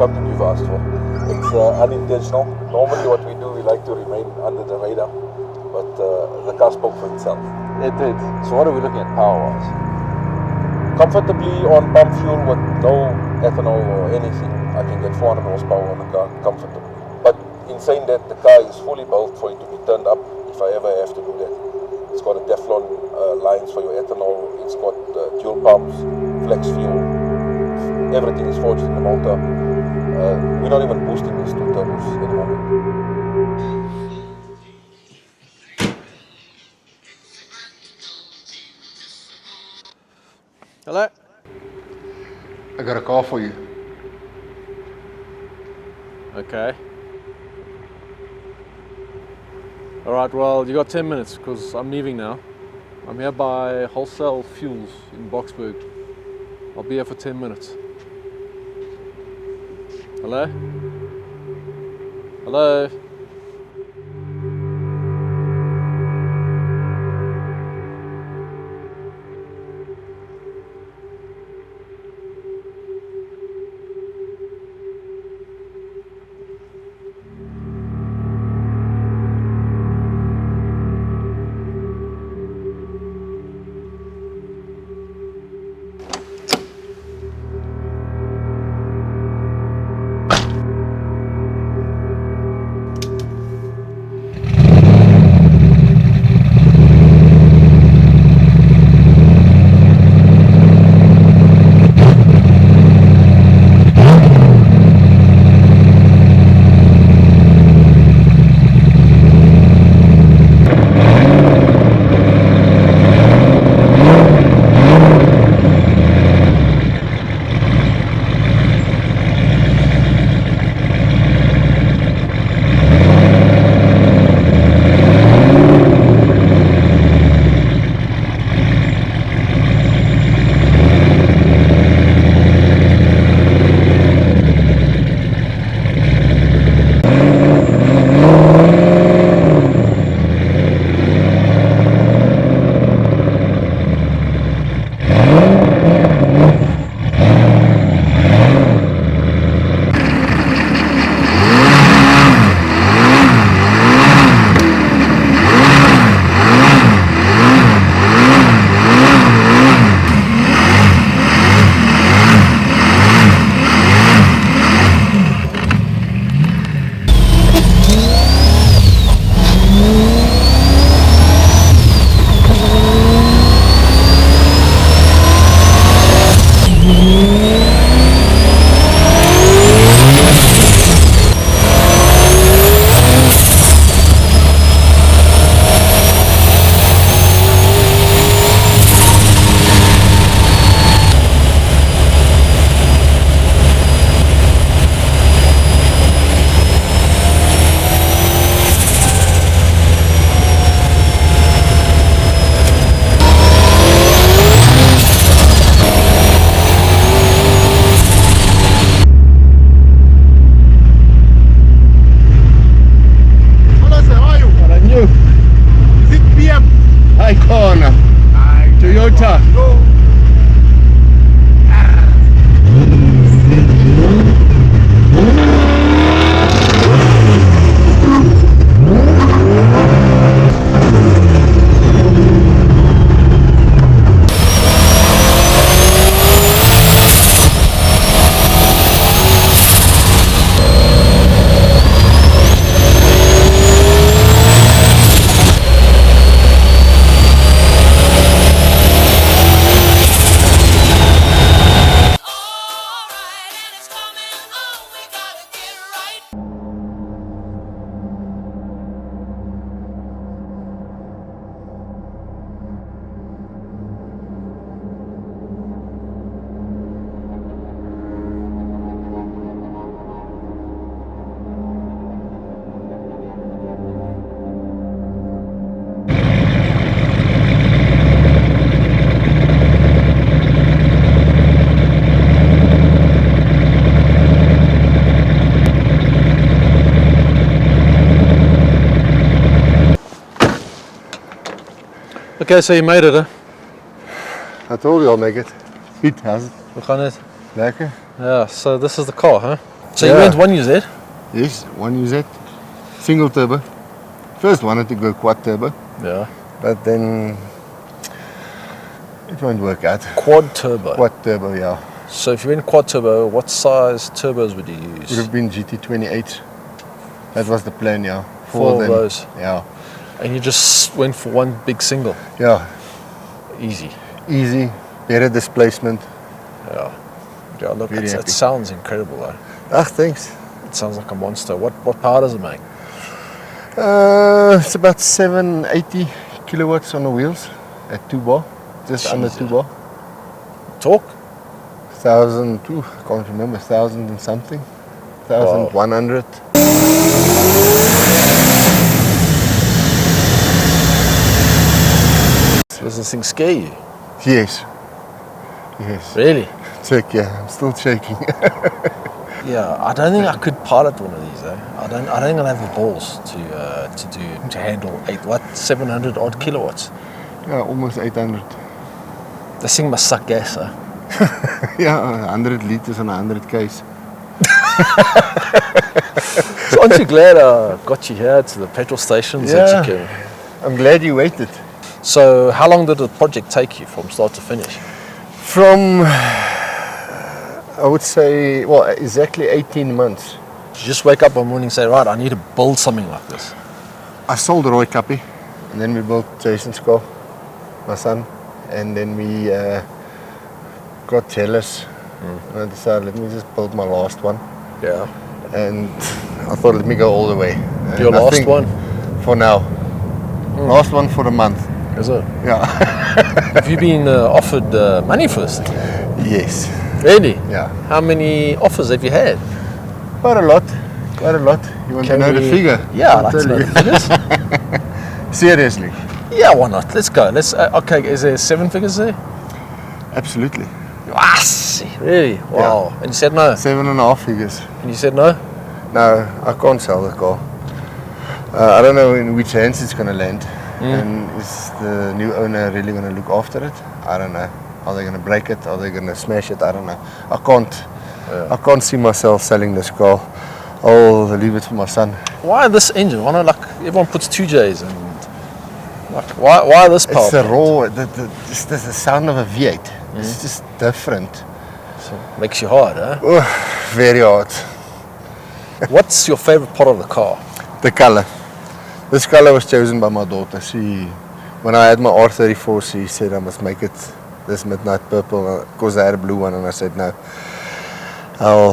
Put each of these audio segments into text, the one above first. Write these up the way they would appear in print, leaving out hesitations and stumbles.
something you've asked for. It's unintentional. Normally what we do, we like to remain under the radar, but the car spoke for itself. It did. So what are we looking at power-wise? Comfortably on pump fuel with no ethanol or anything, I can get 400 horsepower on the car comfortably. But in saying that, the car is fully built for it to be turned up if I ever have to do that. It's got a Teflon lines for your ethanol, it's got dual pumps, flex fuel, everything is forged in the motor. We're not even boosting these two turbos at the moment. Hello? I got a call for you. Okay. Alright, well, you got 10 minutes because I'm leaving now. I'm here by Wholesale Fuels in Boksburg. I'll be here for 10 minutes. Hello? Hello? Toyota. Okay, so you made it, huh? I told you I'll make it. It has. We gaan het. Lekker. Yeah, so this is the car, huh? So you went 1UZ? Yes, 1UZ, single turbo. First wanted to go quad turbo, Yeah. but then it won't work out. Quad turbo. Quad turbo, yeah. So if you went quad turbo, what size turbos would you Would use? have been GT28. That was the plan, yeah. Four of them. those. Yeah. And you just went for one big single. Yeah. Easy. Easy, better displacement. Yeah. Yeah, look, Very it happy. sounds incredible though. Ah, thanks. It sounds like a monster. What power does it make? It's about 780 kilowatts on the wheels at 2 bar, just under 2 bar. Torque? 1,000, I can't remember, 1,000 and something, 1,100. Does this thing scare you? Yes, yes. Really? Check, yeah, I'm still shaking. Yeah, I don't think I could pilot one of these. I don't think I'll have the balls to handle 700 odd kilowatts. Yeah, almost 800. This thing must suck gas, huh? Yeah, 100 liters and 100 k's. So aren't you glad I got you here to the petrol stations that you can? I'm glad you waited. So how long did the project take you from start to finish? From, I would say, well, exactly 18 months. Did you just wake up one morning and say, right, I need to build something like this? I sold Roy Cappy, and then we built Jason's car, my son, and then we got jealous. And I decided, let me just build my last one. Yeah. And I thought, let me go all the way. Your And I last think one? For now. Last one for the month. Is it? Yeah. Have you been offered money for this thing? Yes. Really? Yeah. How many offers have you had? Quite a lot. Quite a lot. You want to know the figure? Yeah, I'd I'll like to tell know you. the figures. Seriously. Yeah, why not? Let's go. Okay, is there 7 figures there? Absolutely. Ah, see, really? Wow. And you said no? 7.5 figures. And you said no? No, I can't sell the car. I don't know in which hands it's going to land. And is the new owner really going to look after it? I don't know. Are they going to break it? Are they going to smash it? I don't know. I can't see myself selling this car. I'll leave it for my son. Why this engine? Why not, like, everyone puts 2Js and, like, why this power It's the plant? raw, just the sound of a V8. It's just different. So, makes you hard, huh? Very hard. What's your favorite part of the car? The color. This color was chosen by my daughter. When I had my R34, she said I must make it this midnight purple because I had a blue one, and I said no.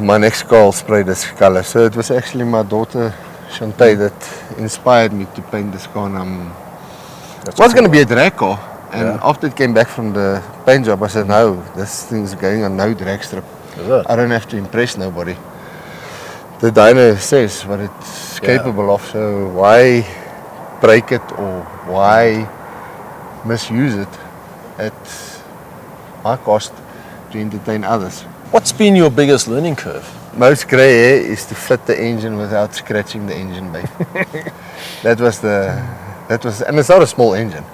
My next car I'll spray this color. So it was actually my daughter Shantae that inspired me to paint this car. And it was going to be a drag car, and after it came back from the paint job, I said no, this thing's going on no drag strip. Is it? I don't have to impress nobody. The dyno says what it's capable of, so why break it or why misuse it at my cost to entertain others? What's been your biggest learning curve? Most grey hair is to fit the engine without scratching the engine bay. that was, and it's not a small engine.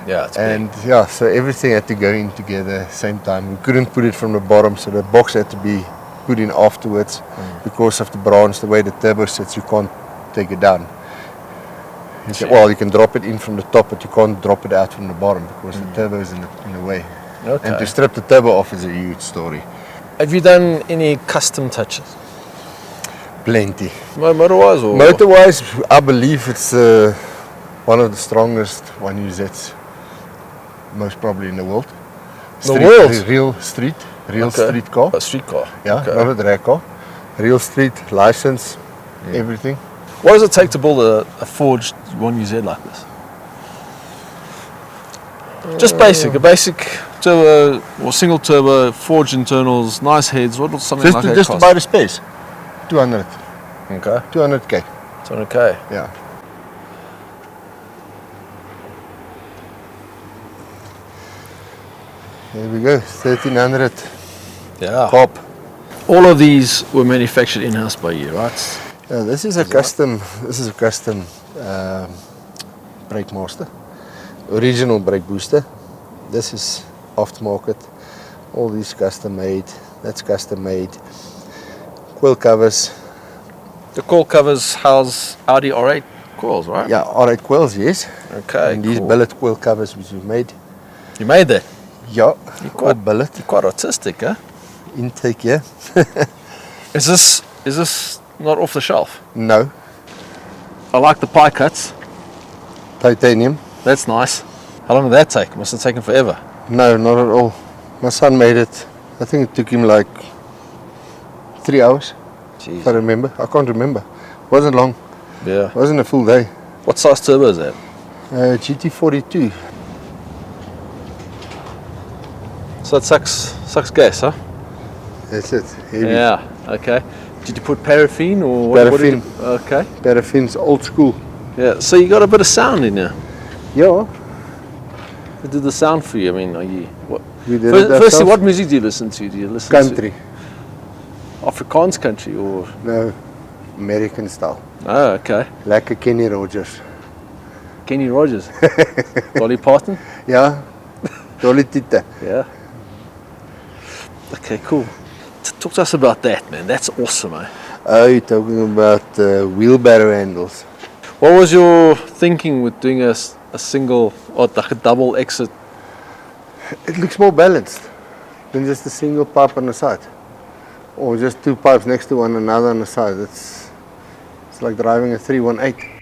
Yeah, it's big. And yeah, so everything had to go in together same time. We couldn't put it from the bottom, so the box had to be put in afterwards because of the branch, the way the turbo sits, you can't take it down. You can drop it in from the top, but you can't drop it out from the bottom because the turbo is in the way. Okay. And to strip the turbo off is a huge story. Have you done any custom touches? Plenty. Motor-wise or? Motor-wise, I believe it's one of the strongest 1UZs, most probably in the world. Real street car. A street car? Yeah, Okay. not a drag car. Real street, license, everything. What does it take to build a forged 1UZ like this? Just a basic turbo or single turbo, forged internals, nice heads. What does something like that Just to cost? buy the space, 200, Okay, 200k. 200k. Yeah. There we go, 1300 Yeah. pop. All of these were manufactured in-house by you, right? Yeah, this is a custom brake master, original brake booster. This is aftermarket. All these custom made. That's custom made. coil covers. The coil covers house Audi R8 coils, right? Yeah, R8 coils, yes. Okay, And these cool. billet coil covers which we made. You made that? Yeah, You're all billet. You're quite artistic, huh? Intake, yeah. Is this not off the shelf? No, I like the pie cuts. titanium. That's nice. How long did that take? Must have taken forever. No, not at all. My son made it. I think it took him like 3 hours, if I remember. I can't remember. It wasn't long. Yeah. It wasn't a full day. What size turbo is that? GT42. So it sucks gas, huh? That's it. Heavy. Yeah. Okay. Did you put paraffin or Paraffin. What okay. Paraffin's old school. Yeah. So you got a bit of sound in there. Yeah, Who did the sound for you? I mean, are you what? we did Firstly, it ourselves. what music do you listen to? Do you listen Country. to Afrikaans country or? No, American style. Oh, okay. Lekker Kenny Rogers. Kenny Rogers, Dolly Parton. Ja, Dolly Tita. Yeah. Okay, cool. Talk to us about that, man. That's awesome, eh? Oh, you're talking about wheelbarrow handles. What was your thinking with doing a single or like a double exit? It looks more balanced than just a single pipe on the side. Or just two pipes next to one another on the side. It's like driving a 318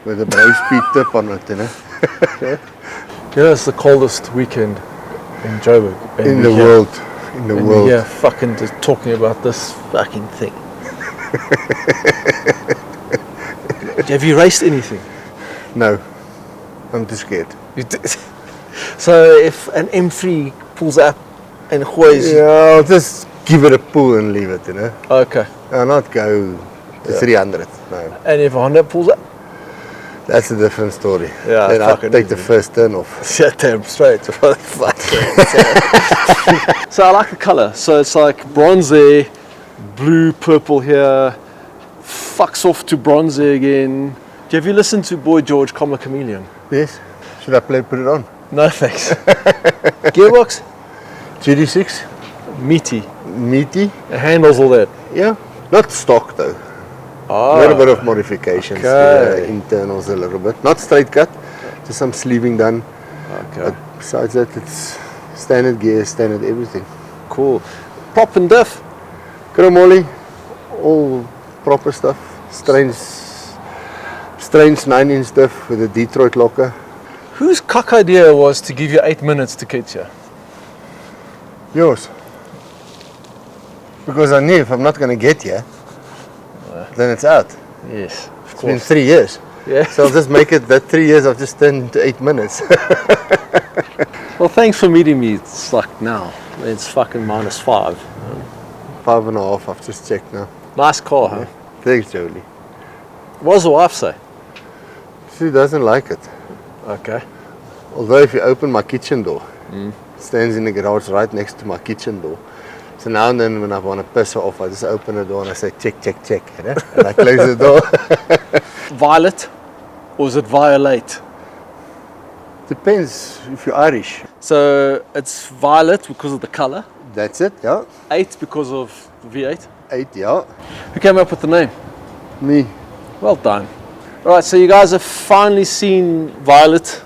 with a brave speed tip on it, you know. Okay. You know, it's the coldest weekend in Joburg. and In we the hear- world. In the and world. we hear fucking just talking about this fucking thing. Have you raced anything? No, I'm too scared. You did. So if an M3 pulls up and hoys, Yeah, I'll just give it a pull and leave it, you know. okay. I'll not go to 300, no. And if a Honda pulls up, That's a different story. Yeah, Then I'll fucking take the easy. first turn off. shut them straight. So I like the color. So it's like bronze there, blue, purple here, fucks off to bronze there again. Have you listened to Boy George, Comma Chameleon? Yes. Should I put it on? No thanks. Gearbox? GD6, Meaty. meaty. It handles all that. Yeah. Not stock though. Oh. A little bit of modifications to Okay. the internals a little bit. Not straight cut, just some sleeving done. Okay. But besides that, it's standard gear, standard everything. Cool. Prop and diff. Chromoly, all proper stuff. Strange 9-inch diff with a Detroit locker. Whose cock idea was to give you 8 minutes to get here? Yours. Because I knew if I'm not going to get here, then it's out. Yes, of It's been course. 3 years. Yeah. So I'll just make it that 3 years I've just turned into 8 minutes. Well, thanks for meeting me. It's like now. It's fucking -5. 5.5, I've just checked now. Nice car, huh? Thanks, Jolie. What does the wife say? She doesn't like it. Okay. Although if you open my kitchen door, it stands in the garage right next to my kitchen door. So now and then when I want to piss her off, I just open the door and I say, check, check, check. You know? And I close the door. Violet or is it Violate? Depends if you're Irish. So it's violet because of the color, That's it, yeah. 8 because of V8. 8, yeah. Who came up with the name? Me. Well done. Right, so you guys have finally seen Violet,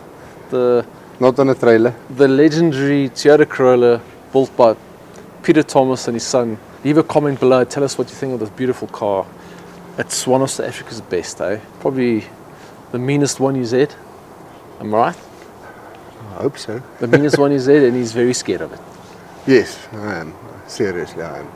the Not on a trailer. legendary Toyota Corolla built by Peter Thomas and his son. Leave a comment below, tell us what you think of this beautiful car. It's one of South Africa's best, eh? Probably the meanest one you said. Am I right? I hope so. The meanest one you said, and he's very scared of it. Yes, I am. Seriously, I am.